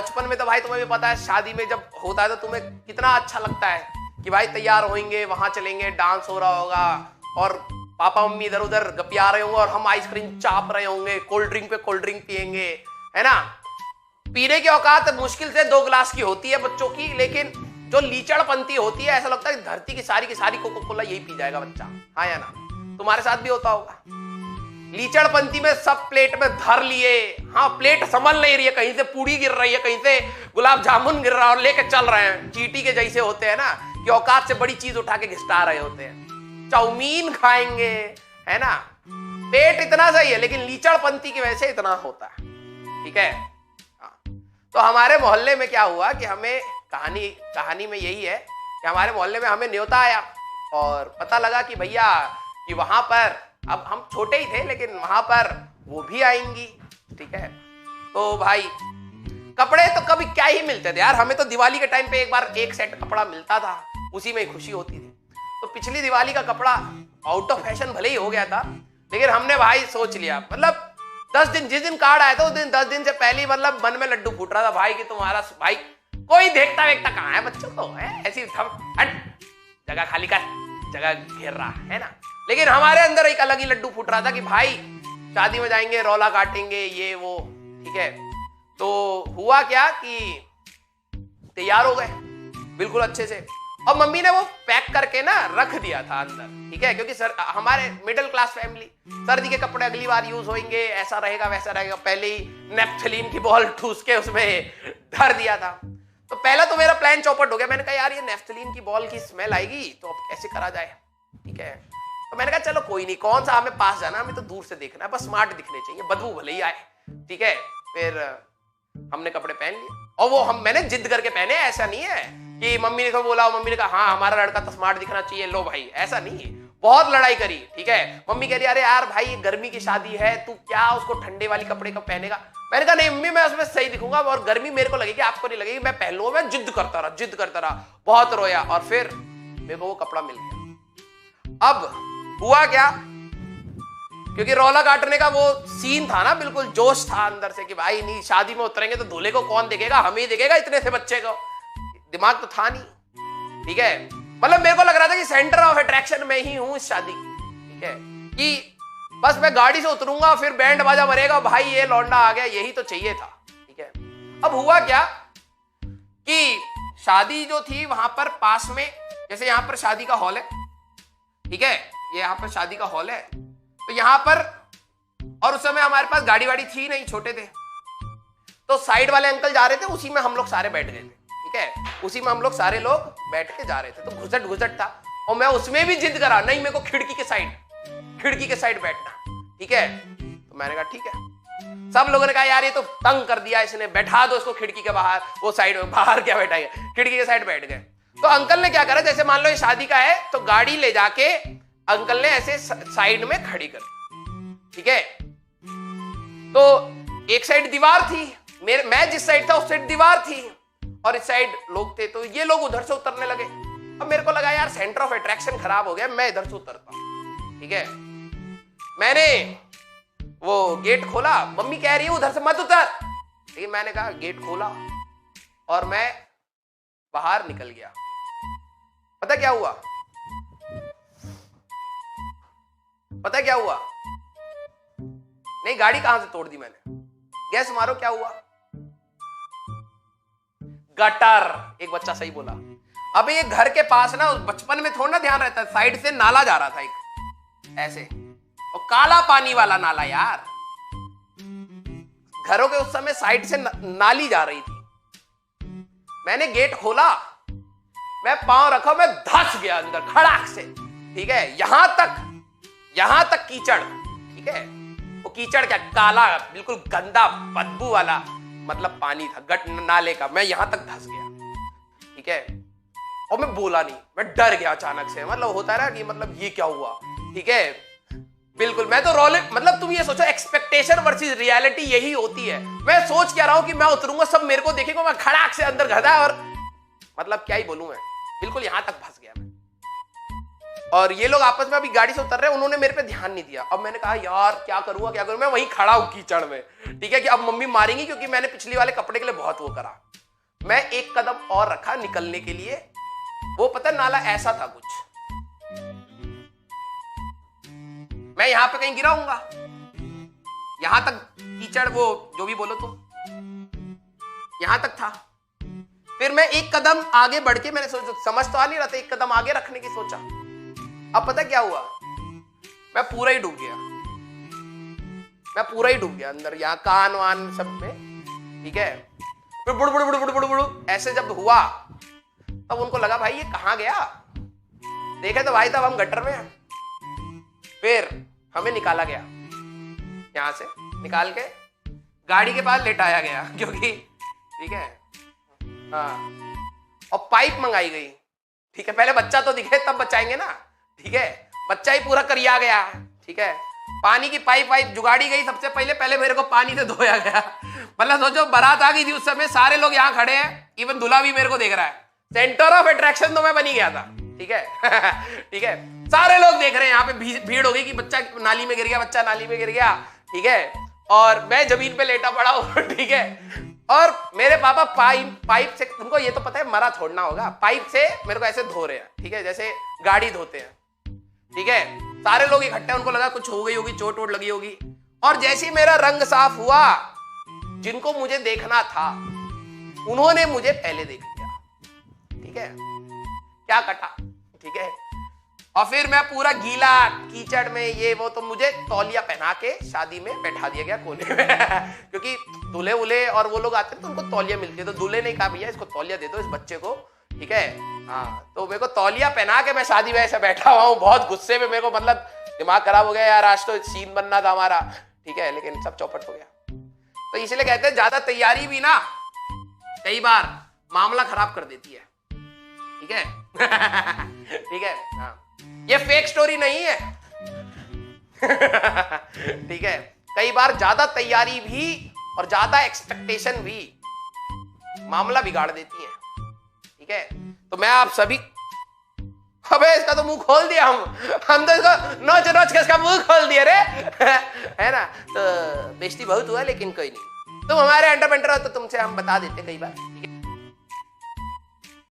बचपन में तो भाई तुम्हें भी पता है, शादी में जब होता है तो तुम्हें कितना अच्छा लगता है कि भाई तैयार होंगे, वहां चलेंगे, डांस हो रहा होगा और पापा मम्मी इधर उधर गपिया रहे होंगे और हम आइसक्रीम चाप रहे होंगे, कोल्ड ड्रिंक पे कोल्ड ड्रिंक पियेंगे, है ना। पीने की औकात मुश्किल से 2 गिलास की होती है बच्चों की, लेकिन जो लीचड़पंती होती है ऐसा लगता है धरती की सारी कोको कोला यही पी जाएगा बच्चा, हाँ या ना। तुम्हारे साथ भी होता होगा। लीचड़पंती में सब प्लेट में धर लिए, हाँ प्लेट संभल नहीं रही है, कहीं से पूड़ी गिर रही है, कहीं से गुलाब जामुन गिर रहा है और लेके चल रहे हैं, चींटी के जैसे होते हैं ना कि औकात से बड़ी चीज उठा के घिसटा रहे होते हैं। चाउमीन खाएंगे, है ना, पेट इतना सही है लेकिन लीचड़पंती की वजह से इतना होता है, ठीक है। तो हमारे मोहल्ले में क्या हुआ कि हमें कहानी में यही है कि हमारे मोहल्ले में हमें न्योता आया और पता लगा कि भैया कि वहां पर, अब हम छोटे ही थे लेकिन वहां पर वो भी आएंगी, ठीक है। तो भाई कपड़े तो कभी क्या ही मिलते थे यार, हमें तो दिवाली के टाइम पे एक बार एक सेट कपड़ा मिलता था, उसी में खुशी होती थी। तो पिछली दिवाली का कपड़ा आउट ऑफ फैशन भले ही हो गया था, लेकिन हमने भाई सोच लिया, मतलब 10 दिन, जिस दिन कार्ड आया था उस दिन 10 दिन से पहले मतलब मन में लड्डू फूट रहा था भाई कि तुम्हारा भाई कोई देखता वेखता कहाँ है बच्चों को, है ऐसी जगह खाली कर, जगह घेर रहा है ना। लेकिन हमारे अंदर एक अलग ही लड्डू फूट रहा था कि भाई शादी में जाएंगे, रौला काटेंगे, ये वो, ठीक है। तो हुआ क्या कि तैयार हो गए बिल्कुल अच्छे से, और मम्मी ने वो पैक करके ना रख दिया था अंदर, ठीक है, क्योंकि सर हमारे मिडिल क्लास फैमिली, सर्दी के कपड़े अगली बार यूज होंगे, ऐसा रहेगा वैसा रहेगा, पहले ही नेफ्थलीन की बॉल ठूस के उसमें धर दिया था। तो पहला तो मेरा प्लान चौपट हो गया, मैंने कहा यार ये नेफ्थलीन की बॉल की स्मेल आएगी तो अब कैसे करा जाए, ठीक है। तो मैंने कहा चलो कोई नहीं, कौन सा हमें पास जाना, हमें तो दूर से देखना है, बस स्मार्ट दिखने चाहिए, बदबू भले ही आए, ठीक है। फिर हमने कपड़े पहन लिए और वो मैंने जिद करके पहने, ऐसा नहीं है कि मम्मी ने तो बोला, मम्मी ने कहा हाँ हमारा लड़का तो स्मार्ट दिखना चाहिए, लो भाई, ऐसा नहीं है। बहुत लड़ाई करी, ठीक है। मम्मी कह रही अरे यार भाई ये गर्मी की शादी है, तू क्या उसको ठंडे वाली कपड़े का पहनेगा। मैंने कहा नहीं मम्मी मैं उसमें सही दिखूंगा और गर्मी मेरे को लगेगी, आपको नहीं लगेगी, मैं पहन लूंगा। मैं जिद करता रहा, बहुत रोया और फिर मेरे को वो कपड़ा मिल गया। अब हुआ क्या, क्योंकि रौला काटने का वो सीन था ना, बिल्कुल जोश था अंदर से कि भाई नहीं शादी में उतरेंगे तो दूल्हे को कौन देखेगा, हम ही देखेगा, इतने से बच्चे को दिमाग तो था नहीं, ठीक है। मतलब मेरे को लग रहा था कि सेंटर ऑफ अट्रैक्शन में ही हूं इस शादी की, ठीक है, कि बस मैं गाड़ी से उतरूंगा फिर बैंड बाजा बजेगा, भाई ये लौंडा आ गया, यही तो चाहिए था, ठीक है। अब हुआ क्या कि शादी जो थी वहां पर पास में, जैसे यहां पर शादी का हॉल है, ठीक है, ये यहां पर शादी का हॉल है, तो यहां पर, और उस समय हमारे पास गाड़ी वाड़ी थी नहीं, छोटे थे, तो साइड वाले अंकल जा रहे थे, उसी में हम लोग सारे बैठ गए थे, ठीक है, उसी में हम लोग सारे लोग बैठ के जा रहे थे। तो घुसट था और मैं उसमें भी जिद करा, नहीं मेरे को खिड़की के साइड बैठना, ठीक है। तो मैंने कहा ठीक है। सब लोगों ने कहा यार ये तो तंग कर दिया इसने, बैठा दो इसको खिड़की के बाहर, वो साइड में, बाहर क्या बैठाएंगे, खिड़की के साइड बैठ गए। तो अंकल ने क्या करा, जैसे मान लो ये शादी का है तो गाड़ी ले जाके अंकल ने ऐसे साइड में खड़ी कर, ठीक है। तो एक साइड दीवार थी, मैं जिस साइड था उस साइड दीवार थी और इस साइड लोग थे, तो ये लोग उधर से उतरने लगे। अब मेरे को लगा यार सेंटर ऑफ अट्रैक्शन खराब हो गया, मैं इधर से उतरता हूं, ठीक है। मैंने वो गेट खोला, मम्मी कह रही है उधर से मत उतर, लेकिन मैंने कहा गेट खोला और मैं बाहर निकल गया। पता क्या हुआ, नहीं गाड़ी कहां से तोड़ दी मैंने, गैस मारो क्या हुआ, गटर। एक बच्चा सही बोला। अब ये घर के पास ना, बचपन में थोड़ा ना ध्यान रहता है, साइड से नाला जा रहा था एक ऐसे, और काला पानी वाला नाला यार, घरों के उस समय साइड से नाली जा रही थी। मैंने गेट खोला, मैं पांव रखा, मैं धस गया अंदर खड़ाक से, ठीक है। यहां तक कीचड़, ठीक है, वो कीचड़ क्या, काला बिल्कुल गंदा बदबू वाला मतलब पानी था गट नाले का, मैं यहां तक धस गया, ठीक है। और मैं बोला नहीं, मैं डर गया अचानक से, मतलब होता है ना कि मतलब ये क्या हुआ, ठीक है। बिल्कुल मैं तो रोले, मतलब तुम ये सोचो एक्सपेक्टेशन वर्सेस रियलिटी यही होती है। मैं सोच क्या रहा हूं कि मैं उतरूंगा सब मेरे को देखेगा, मैं खड़ाक से अंदर घसा और मतलब क्या ही बोलूं मैं, बिल्कुल यहां तक फंस गया मैं। और ये लोग आपस में अभी गाड़ी से उतर रहे हैं, उन्होंने मेरे पे ध्यान नहीं दिया। अब मैंने कहा यार क्या करूंगा क्या करूं, मैं वहीं खड़ा हूं कीचड़ में, ठीक है, कि अब मम्मी मारेंगी क्योंकि मैंने पिछली वाले कपड़े के लिए बहुत वो करा। मैं एक कदम और रखा निकलने के लिए, वो पता नाला ऐसा था कुछ, मैं यहां पे कहीं गिराऊंगा, यहां तक कीचड़, वो जो भी बोलो तुम, यहां तक था। फिर मैं एक कदम आगे बढ़ के, मैंने सोचा, समझ तो आ नहीं रहा था, एक कदम आगे रखने की सोचा। अब पता क्या हुआ, मैं पूरा ही डूब गया, मैं पूरा ही डूब गया अंदर, यहाँ कान वान सब में, ठीक है। फिर बुड़ बुड़ बुड़ बुड़ बुड़ बुड़ ऐसे जब हुआ तब उनको लगा भाई ये कहाँ गया, देखे तो भाई तब हम गटर में हैं। फिर हमें निकाला गया, यहां से निकाल के गाड़ी के पास लेटाया गया, क्योंकि ठीक है, हाँ, और पाइप मंगाई गई, ठीक है, पहले बच्चा तो दिखे तब बचाएंगे ना, ठीक है, बच्चा ही पूरा करिया गया, ठीक है, पानी की पाइप वाइप जुगाड़ी गई सबसे पहले मेरे को पानी से धोया गया। मतलब सोचो बारात आ गई थी उस समय, सारे लोग यहाँ खड़े हैं, इवन दूल्हा भी मेरे को देख रहा है, सेंटर ऑफ अट्रैक्शन तो मैं बनी गया था, ठीक है। ठीक है, सारे लोग देख रहे हैं, यहाँ पे भीड़ हो गई कि बच्चा नाली में गिर गया, बच्चा नाली में गिर गया, ठीक है, और मैं जमीन पे लेटा पड़ा हूं, ठीक है, और मेरे पापा पाइप से, उनको ये तो पता है मरा छोड़ना होगा, पाइप से मेरे को ऐसे धो रहे हैं, ठीक है, जैसे गाड़ी धोते हैं, ठीक है। सारे लोग इकट्ठे, उनको लगा कुछ हो गई होगी, चोट वोट लगी होगी, और जैसे ही मेरा रंग साफ हुआ, जिनको मुझे देखना था उन्होंने मुझे पहले देख लिया, ठीक है, क्या कटा, ठीक है। और फिर मैं पूरा गीला कीचड़ में ये वो, तो मुझे तौलिया पहना के शादी में बैठा दिया गया कोने में क्योंकि दूल्हे उल्हे और वो लोग आते हैं तो उनको तौलिया मिलती है, तो दूल्हे ने कहा भैया इसको तौलिया दे दो इस बच्चे को, ठीक है, हाँ, तो मेरे को तौलिया पहना के मैं शादी में ऐसे बैठा हुआ हूँ, बहुत गुस्से में, मेरे को मतलब दिमाग खराब हो गया यार, आज तो सीन बनना था हमारा, ठीक है, लेकिन सब चौपट हो गया। तो इसलिए कहते हैं ज्यादा तैयारी भी ना कई बार मामला खराब कर देती है, ठीक है। ठीक है, हाँ, ये फेक स्टोरी नहीं है। ठीक है, कई बार ज्यादा तैयारी भी और ज्यादा एक्सपेक्टेशन भी मामला बिगाड़ देती है, ठीक है। तो मैं आप सभी, अबे इसका तो मुंह खोल दिया, हम तो इसको नोच नोच के इसका मुंह खोल दिया रे, है ना, तो बेइज्जती बहुत हुआ, लेकिन कोई नहीं, तुम हमारे अंडर पेंटर हो तो तुमसे हम बता देते कई बार, ठीक है।